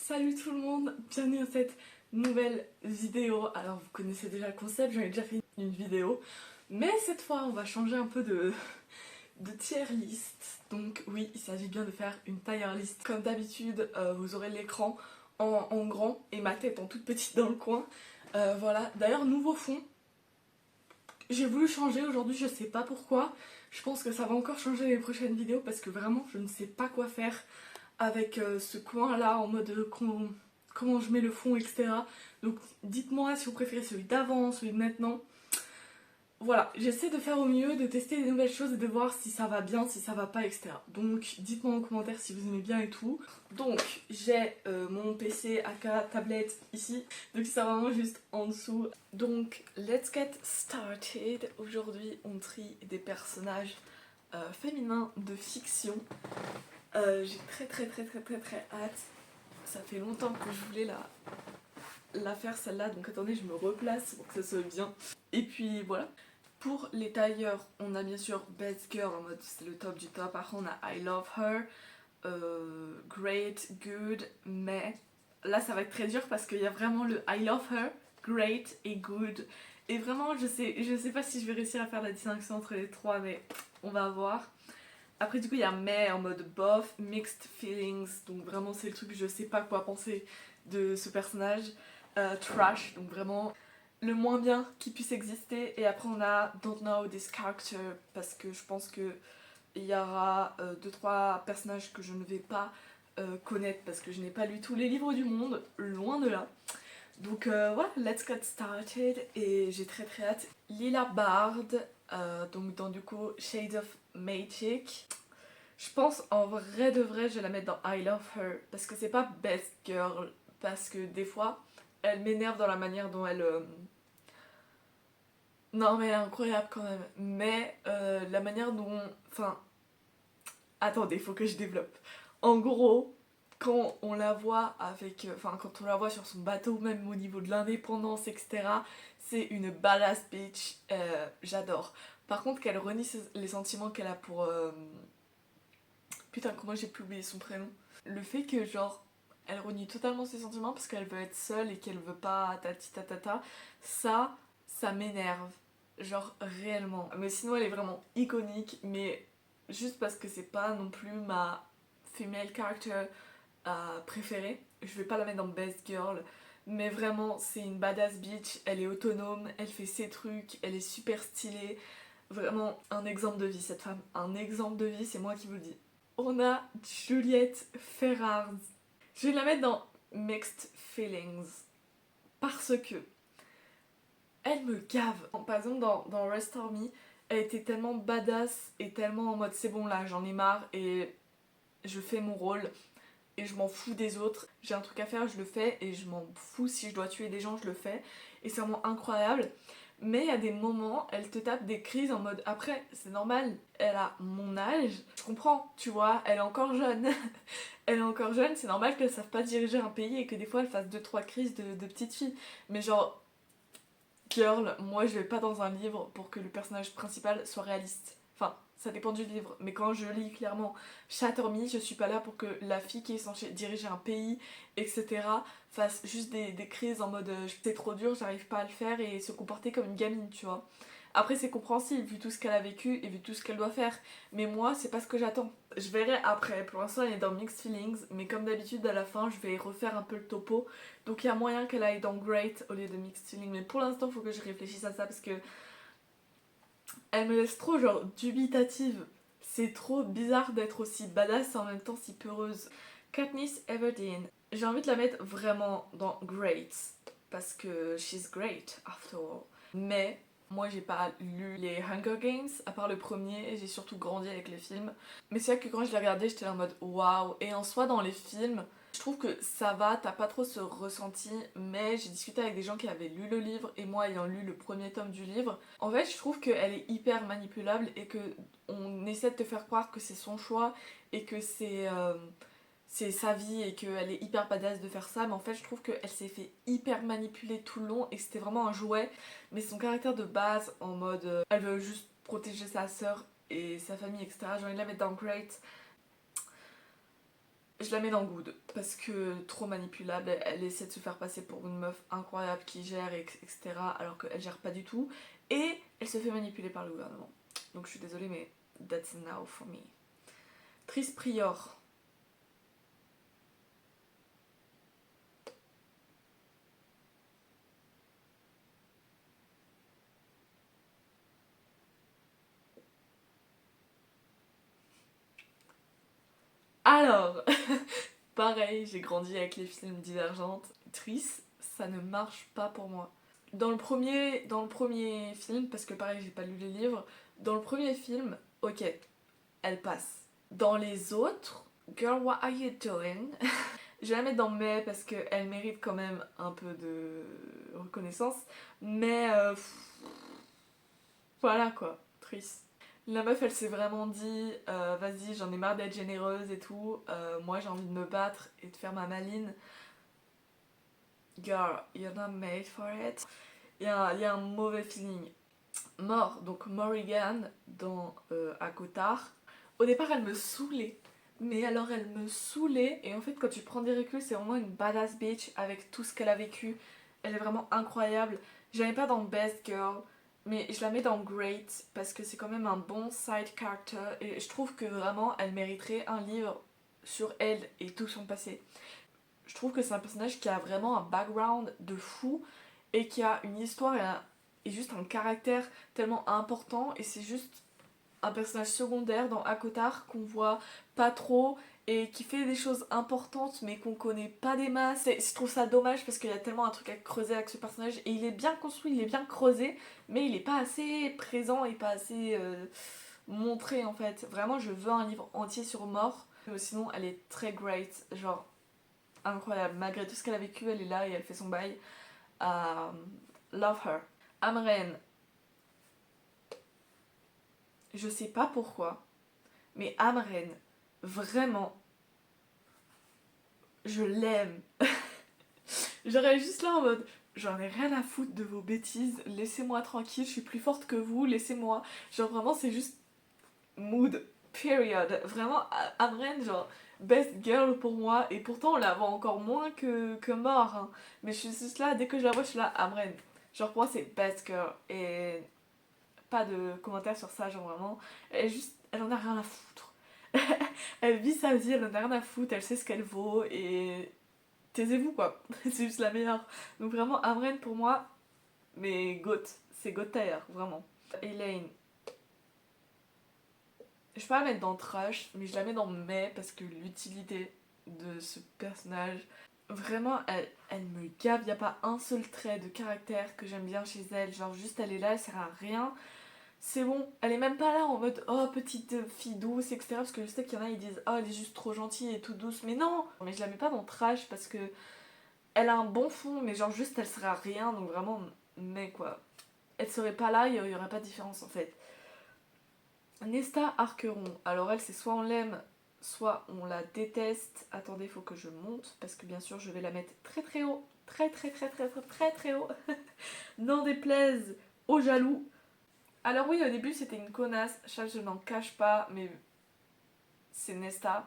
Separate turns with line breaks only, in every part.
Salut tout le monde, bienvenue dans cette nouvelle vidéo. Alors vous connaissez déjà le concept, j'en ai déjà fait une vidéo. Mais cette fois on va changer un peu de tier list. Donc oui, il s'agit bien de faire une tier list. Comme d'habitude, vous aurez l'écran en grand et ma tête en toute petite dans le coin. Voilà, d'ailleurs nouveau fond. J'ai voulu changer aujourd'hui, je sais pas pourquoi. Je pense que ça va encore changer les prochaines vidéos parce que vraiment je ne sais pas quoi faire avec ce coin là en mode comment je mets le fond, etc. Donc dites-moi si vous préférez celui d'avant, celui de maintenant. Voilà, j'essaie de faire au mieux, de tester des nouvelles choses et de voir si ça va bien, si ça va pas, etc. Donc dites-moi en commentaire si vous aimez bien et tout. Donc j'ai mon PC aka tablette ici, donc c'est vraiment juste en dessous. Donc let's get started. Aujourd'hui on trie des personnages féminins de fiction. J'ai très hâte. Ça fait longtemps que je voulais la faire celle-là, donc attendez, je me replace pour que ça soit bien. Et puis voilà. Pour les tailleurs, on a bien sûr Best Girl en mode c'est le top du top. Après on a I Love Her, Great, Good, mais là ça va être très dur parce qu'il y a vraiment le I Love Her, Great et Good. Et vraiment je sais pas si je vais réussir à faire la distinction entre les trois, mais on va voir. Après du coup il y a May en mode bof, mixed feelings, donc vraiment c'est le truc je sais pas quoi penser de ce personnage. Trash, donc vraiment le moins bien qui puisse exister. Et après on a Don't Know This Character parce que je pense que il y aura 2-3 personnages que je ne vais pas connaître parce que je n'ai pas lu tous les livres du monde, loin de là. Donc voilà, let's get started et j'ai très hâte. Lila Bard, donc dans du coup Shades of Magic. Je pense en vrai de vrai je vais la mettre dans I Love Her parce que c'est pas Best Girl, parce que des fois elle m'énerve dans la manière dont elle... Non mais elle est incroyable quand même, mais la manière dont... Enfin, attendez, faut que je développe. En gros, quand on la voit avec... Enfin, quand on la voit sur son bateau, même au niveau de l'indépendance, etc., c'est une badass bitch, j'adore. Par contre, qu'elle renie les sentiments qu'elle a pour... Putain, comment j'ai pu oublier son prénom. Le fait que, genre, elle renie totalement ses sentiments parce qu'elle veut être seule et qu'elle veut pas tati tatata, ça m'énerve. Genre, réellement. Mais sinon, elle est vraiment iconique, mais juste parce que c'est pas non plus ma female character préférée. Je vais pas la mettre dans Best Girl, mais vraiment, c'est une badass bitch. Elle est autonome, elle fait ses trucs, elle est super stylée. Vraiment, un exemple de vie, cette femme. Un exemple de vie, c'est moi qui vous le dis. On a Juliette Ferrars. Je vais la mettre dans Mixed Feelings parce que elle me gave. Par exemple, dans Restore Me, elle était tellement badass et tellement en mode c'est bon là, j'en ai marre et je fais mon rôle et je m'en fous des autres. J'ai un truc à faire, je le fais et je m'en fous si je dois tuer des gens, je le fais. Et c'est vraiment incroyable. Mais il y a des moments, elle te tape des crises en mode après, c'est normal, elle a mon âge, je comprends, tu vois, elle est encore jeune. Elle est encore jeune, c'est normal qu'elle ne sache pas diriger un pays et que des fois elle fasse 2-3 crises de petite fille. Mais genre, girl, moi je vais pas dans un livre pour que le personnage principal soit réaliste. Enfin, ça dépend du livre, mais quand je lis clairement Shatter Me, je suis pas là pour que la fille qui est censée diriger un pays, etc., fasse juste des crises en mode c'est trop dur, j'arrive pas à le faire et se comporter comme une gamine, tu vois. Après, c'est compréhensible vu tout ce qu'elle a vécu et vu tout ce qu'elle doit faire, mais moi, c'est pas ce que j'attends. Je verrai après. Pour l'instant, elle est dans Mixed Feelings, mais comme d'habitude, à la fin, je vais refaire un peu le topo. Donc, il y a moyen qu'elle aille dans Great au lieu de Mixed Feelings, mais pour l'instant, il faut que je réfléchisse à ça parce que elle me laisse trop genre dubitative. C'est trop bizarre d'être aussi badass et en même temps si peureuse. Katniss Everdeen, j'ai envie de la mettre vraiment dans Great parce que she's great after all. Mais moi j'ai pas lu les Hunger Games à part le premier et j'ai surtout grandi avec les films. Mais c'est vrai que quand je l'ai regardé j'étais en mode waouh. Et en soi dans les films je trouve que ça va, t'as pas trop ce ressenti, mais j'ai discuté avec des gens qui avaient lu le livre et moi ayant lu le premier tome du livre. En fait, je trouve qu'elle est hyper manipulable et que on essaie de te faire croire que c'est son choix et que c'est sa vie et qu'elle est hyper badass de faire ça, mais en fait, je trouve qu'elle s'est fait hyper manipuler tout le long et que c'était vraiment un jouet. Mais son caractère de base, en mode elle veut juste protéger sa sœur et sa famille, etc., j'ai envie de la mettre dans Great. Je la mets dans good parce que trop manipulable, elle essaie de se faire passer pour une meuf incroyable qui gère, etc. alors qu'elle gère pas du tout. Et elle se fait manipuler par le gouvernement. Donc je suis désolée, mais that's a now for me. Tris Prior. Alors, pareil, j'ai grandi avec les films Divergentes. Tris, ça ne marche pas pour moi. Dans le premier film, parce que pareil, j'ai pas lu les livres, dans le premier film, ok, elle passe. Dans les autres, Girl, what are you doing? Je vais la mettre dans mai parce qu'elle mérite quand même un peu de reconnaissance. Mais voilà quoi, triste. La meuf, elle s'est vraiment dit, vas-y, j'en ai marre d'être généreuse et tout. Moi, j'ai envie de me battre et de faire ma maline. Girl, you're not made for it. Il y a un mauvais feeling. Mort, donc Morrigan dans Akotar. Au départ, elle me saoulait. Mais alors, elle me saoulait. Et en fait, quand tu prends des reculs, c'est vraiment une badass bitch avec tout ce qu'elle a vécu. Elle est vraiment incroyable. Je la mets pas dans Best Girl, mais je la mets dans Great parce que c'est quand même un bon side character. Et je trouve que vraiment, elle mériterait un livre sur elle et tout son passé. Je trouve que c'est un personnage qui a vraiment un background de fou et qui a une histoire et juste un caractère tellement important. Et c'est juste un personnage secondaire dans Akotar qu'on voit pas trop et qui fait des choses importantes mais qu'on connaît pas des masses. Et je trouve ça dommage parce qu'il y a tellement un truc à creuser avec ce personnage et il est bien construit, il est bien creusé, mais il est pas assez présent et pas assez montré en fait. Vraiment, je veux un livre entier sur Mort. Sinon, elle est très great, genre incroyable. Malgré tout ce qu'elle a vécu, elle est là et elle fait son bail. Love her. Amren, je sais pas pourquoi, mais Amren, vraiment, je l'aime. J'aurais juste là en mode, j'en ai rien à foutre de vos bêtises, laissez-moi tranquille, je suis plus forte que vous, laissez-moi. Genre vraiment, c'est juste mood, period. Vraiment, Amren, genre, best girl pour moi, et pourtant on la voit encore moins que mort. Hein. Mais je suis juste là, dès que je la vois, je suis là, Amren. Genre pour moi, c'est best girl. Et pas de commentaires sur ça, genre vraiment. Elle en a rien à foutre. Elle vit sa vie, elle en a rien à foutre, elle sait ce qu'elle vaut, et taisez-vous quoi, c'est juste la meilleure. Donc vraiment, Amren pour moi, mais GOAT, c'est GOAT tier, vraiment. Elaine, je peux pas la mettre dans Trash, mais je la mets dans May parce que l'utilité de ce personnage, vraiment, elle me gave, y a pas un seul trait de caractère que j'aime bien chez elle, genre juste elle est là, elle sert à rien. C'est bon, elle est même pas là en mode oh petite fille douce, etc. Parce que je sais qu'il y en a ils disent oh elle est juste trop gentille et toute douce, mais non. Mais je la mets pas dans Trash parce que elle a un bon fond, mais genre juste elle serait à rien, donc vraiment, mais quoi. Elle serait pas là, il y aurait pas de différence en fait. Nesta Arqueron, alors elle c'est soit on l'aime, soit on la déteste. Attendez, faut que je monte parce que bien sûr je vais la mettre très très haut, très très très très très très très haut. N'en déplaise aux jaloux. Alors oui, au début c'était une connasse, ça je n'en cache pas, mais c'est Nesta.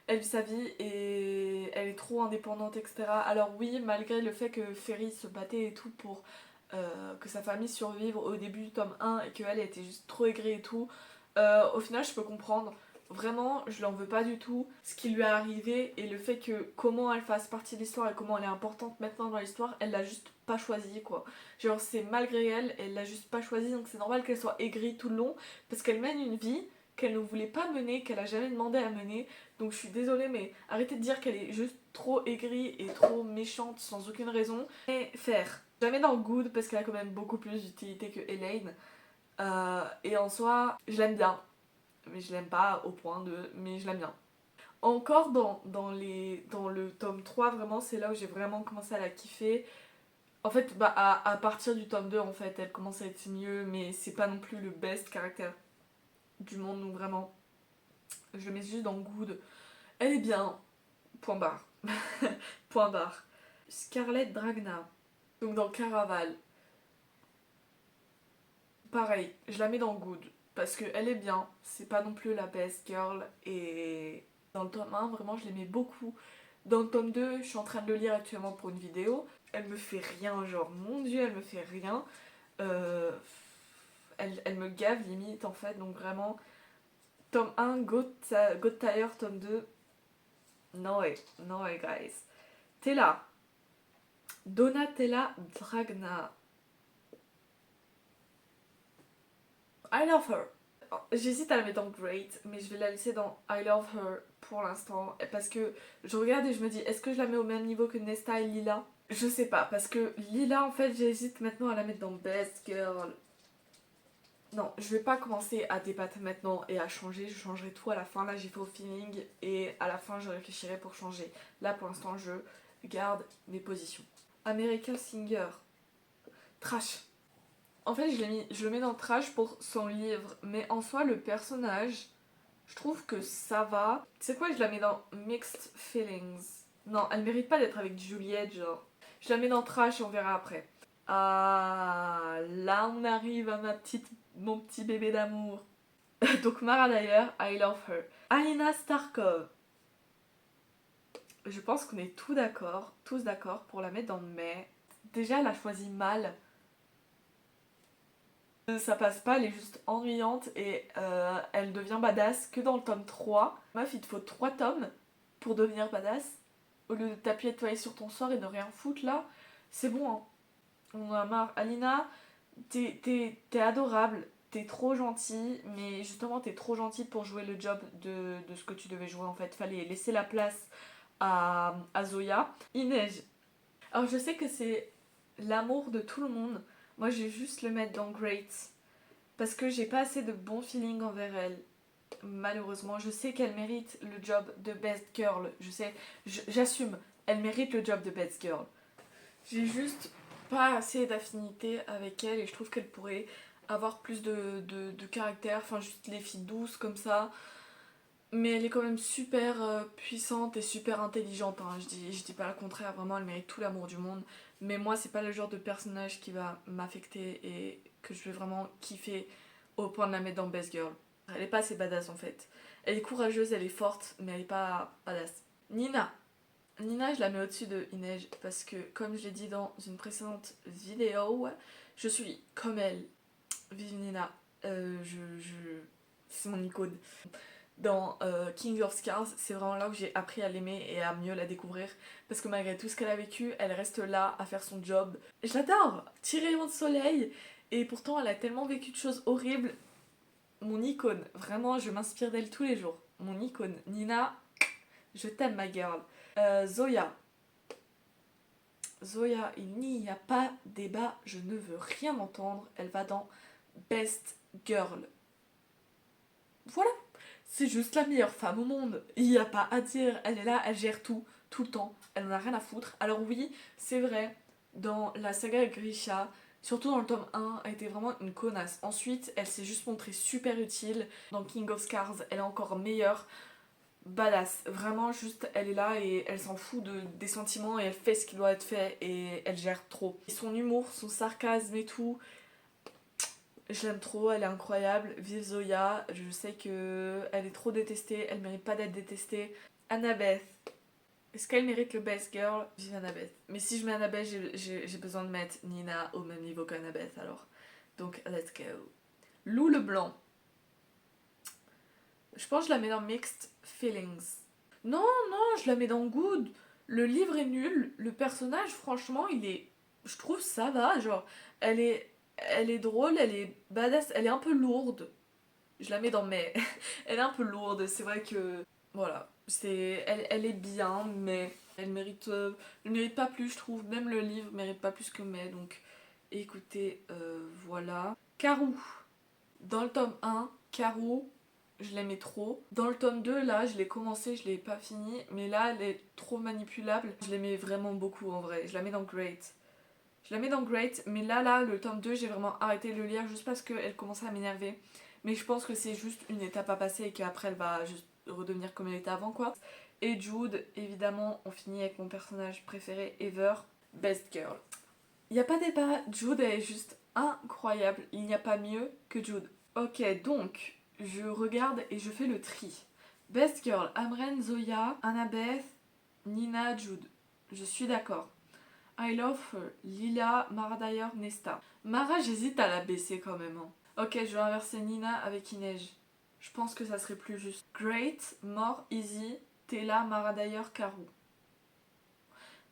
Elle vit sa vie et elle est trop indépendante, etc. Alors oui, malgré le fait que Ferry se battait et tout pour que sa famille survive au début du tome 1 et qu'elle était juste trop aigrie et tout, au final je peux comprendre. Vraiment, je l'en veux pas du tout. Ce qui lui est arrivé et le fait que comment elle fasse partie de l'histoire et comment elle est importante maintenant dans l'histoire, elle l'a juste pas choisi quoi. Genre c'est malgré elle, elle l'a juste pas choisi donc c'est normal qu'elle soit aigrie tout le long parce qu'elle mène une vie qu'elle ne voulait pas mener, qu'elle a jamais demandé à mener. Donc je suis désolée mais arrêtez de dire qu'elle est juste trop aigrie et trop méchante sans aucune raison. Et faire. Jamais dans Good parce qu'elle a quand même beaucoup plus d'utilité que Elaine. Et en soi, je l'aime bien. Mais je l'aime pas au point de... Mais je l'aime bien. Encore dans le tome 3, vraiment, c'est là où j'ai vraiment commencé à la kiffer. En fait, bah, à partir du tome 2, en fait, elle commence à être mieux, mais c'est pas non plus le best caractère du monde, donc vraiment, je le mets juste dans Good. Elle est bien, point barre. Point barre. Scarlett Dragna, donc dans Caraval. Pareil, je la mets dans Good, parce qu'elle est bien, c'est pas non plus la best girl, et Dans le tome 1, vraiment, je l'aimais beaucoup. Dans le tome 2, je suis en train de le lire actuellement pour une vidéo. Elle me fait rien, genre, mon dieu, elle me fait rien. Euh, elle me gave limite, en fait, donc vraiment... Tome 1, God Tire, tome 2... No way, no way, guys. Tella. Donatella Dragna. I love her. J'hésite à la mettre dans Great, mais je vais la laisser dans I love her pour l'instant. Parce que je regarde et je me dis, est-ce que je la mets au même niveau que Nesta et Lila? Je sais pas, parce que Lila, en fait, j'hésite maintenant à la mettre dans Best Girl. Non, je vais pas commencer à débattre maintenant et à changer. Je changerai tout à la fin. Là, j'ai fait au feeling et à la fin, je réfléchirai pour changer. Là, pour l'instant, je garde mes positions. American Singer. Trash. En fait, je le mets dans trash pour son livre, mais en soi, le personnage, je trouve que ça va. Tu sais quoi, je la mets dans Mixed Feelings. Non, elle mérite pas d'être avec Juliette, genre. Je la mets dans trash et on verra après. Ah, là on arrive à mon petit bébé d'amour. Donc Mara d'ailleurs, I love her. Alina Starkov. Je pense qu'on est tous d'accord pour la mettre dans mai. Déjà, elle a choisi mal. Ça passe pas, elle est juste ennuyante et elle devient badass que dans le tome 3. Meuf, il te faut 3 tomes pour devenir badass. Au lieu de t'appuyer toi sur ton sort et de rien foutre là, c'est bon hein. On en a marre. Alina, t'es adorable, t'es trop gentille, mais justement t'es trop gentille pour jouer le job de ce que tu devais jouer en fait. Fallait laisser la place à Zoya. Inej. Alors je sais que c'est l'amour de tout le monde. Moi je vais juste le mettre dans Great. Parce que j'ai pas assez de bon feeling envers elle. Malheureusement, je sais qu'elle mérite le job de Best Girl. Je sais, j'assume, elle mérite le job de Best Girl. J'ai juste pas assez d'affinité avec elle et je trouve qu'elle pourrait avoir plus de caractère. Enfin, juste les filles douces comme ça. Mais elle est quand même super puissante et super intelligente. Hein. Je dis pas le contraire, vraiment, elle mérite tout l'amour du monde. Mais moi, c'est pas le genre de personnage qui va m'affecter et que je vais vraiment kiffer au point de la mettre dans Best Girl. Elle est pas assez badass en fait. Elle est courageuse, elle est forte, mais elle est pas badass. Nina. Nina, je la mets au-dessus de Inej parce que, comme je l'ai dit dans une précédente vidéo, je suis comme elle. Vive Nina. C'est mon icône. Dans King of Scars, c'est vraiment là où j'ai appris à l'aimer et à mieux la découvrir. Parce que malgré tout ce qu'elle a vécu, elle reste là à faire son job. Je l'adore, petit rayon de soleil. Et pourtant, elle a tellement vécu de choses horribles. Mon icône, vraiment, je m'inspire d'elle tous les jours. Mon icône, Nina, je t'aime ma girl. Zoya. Zoya, il n'y a pas débat, je ne veux rien entendre. Elle va dans Best Girl. Voilà. C'est juste la meilleure femme au monde. Il n'y a pas à dire. Elle est là, elle gère tout, tout le temps. Elle n'en a rien à foutre. Alors oui, c'est vrai, dans la saga Grisha, surtout dans le tome 1, elle était vraiment une connasse. Ensuite, elle s'est juste montrée super utile. Dans King of Scars, elle est encore meilleure. Badass. Vraiment, juste, elle est là et elle s'en fout des sentiments et elle fait ce qui doit être fait et elle gère trop. Et son humour, son sarcasme et tout, je l'aime trop, elle est incroyable. Vive Zoya, je sais que elle est trop détestée, elle mérite pas d'être détestée. Annabeth, est-ce qu'elle mérite le best girl? Vive Annabeth. Mais si je mets Annabeth, j'ai besoin de mettre Nina au même niveau qu'Annabeth alors. Donc let's go. Lou Leblanc. Je pense que je la mets dans Mixed Feelings. Non, non, je la mets dans Good. Le livre est nul, le personnage, franchement, il est. Je trouve ça va, genre, elle est drôle, elle est badass, elle est un peu lourde. Je la mets dans mais. Elle est un peu lourde, c'est vrai que. Voilà, elle est bien, mais elle mérite pas plus, je trouve. Même le livre mérite pas plus que mais, donc écoutez, voilà. Karou. Dans le tome 1, Karou, je l'aimais trop. Dans le tome 2, là, je l'ai commencé, je l'ai pas fini, mais là, elle est trop manipulable. Je l'aimais vraiment beaucoup en vrai. Je la mets dans Great. Je la mets dans Great, mais là, le tome 2, j'ai vraiment arrêté de le lire juste parce qu'elle commençait à m'énerver. Mais je pense que c'est juste une étape à passer et qu'après, elle va juste redevenir comme elle était avant, quoi. Et Jude, évidemment, on finit avec mon personnage préféré ever, Best Girl. Il n'y a pas débat, Jude est juste incroyable. Il n'y a pas mieux que Jude. Ok, donc, je regarde et je fais le tri. Best Girl, Amren, Zoya, Annabeth, Nina, Jude. Je suis d'accord. I Love Her, Lila, Mara Dyer, Nesta. Mara, j'hésite à la baisser quand même. Hein. Ok, je vais inverser Nina avec Inej. Je pense que ça serait plus juste. Great, More, Easy, Tela, Mara Dyer, Karou.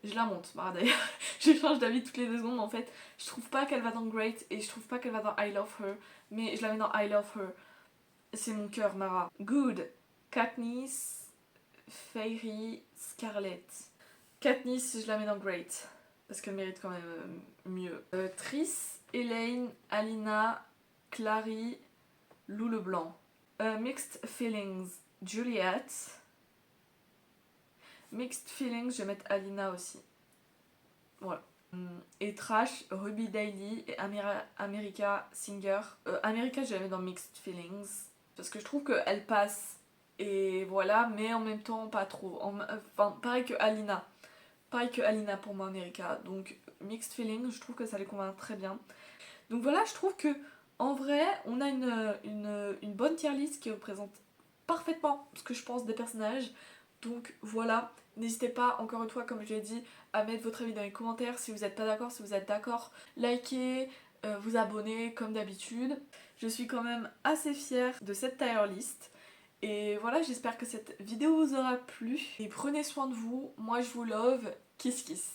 Je la monte, Mara Dyer. Je change d'avis toutes les 2 secondes en fait. Je trouve pas qu'elle va dans Great et je trouve pas qu'elle va dans I Love Her. Mais je la mets dans I Love Her. C'est mon cœur, Mara. Good, Katniss, Fairy, Scarlett. Katniss, je la mets dans Great. Parce qu'elle mérite quand même mieux. Triss, Elaine, Alina, Clary, Lou Leblanc. Mixed Feelings, Juliette. Mixed Feelings, je vais mettre Alina aussi. Voilà. Et Trash, Ruby Daily et America Singer. America, je la mets dans Mixed Feelings. Parce que je trouve qu'elle passe. Et voilà, mais en même temps, pas trop. Enfin, pareil que Alina. Pareil que Alina pour moi, America. Donc, Mixed Feelings, je trouve que ça les convainc très bien. Donc voilà, je trouve que en vrai, on a une bonne tier list qui représente parfaitement ce que je pense des personnages. Donc voilà, n'hésitez pas, encore une fois, comme je l'ai dit, à mettre votre avis dans les commentaires si vous n'êtes pas d'accord, si vous êtes d'accord. Likez, vous abonner comme d'habitude. Je suis quand même assez fière de cette tier list. Et voilà, j'espère que cette vidéo vous aura plu. Et prenez soin de vous, moi je vous love, kiss kiss.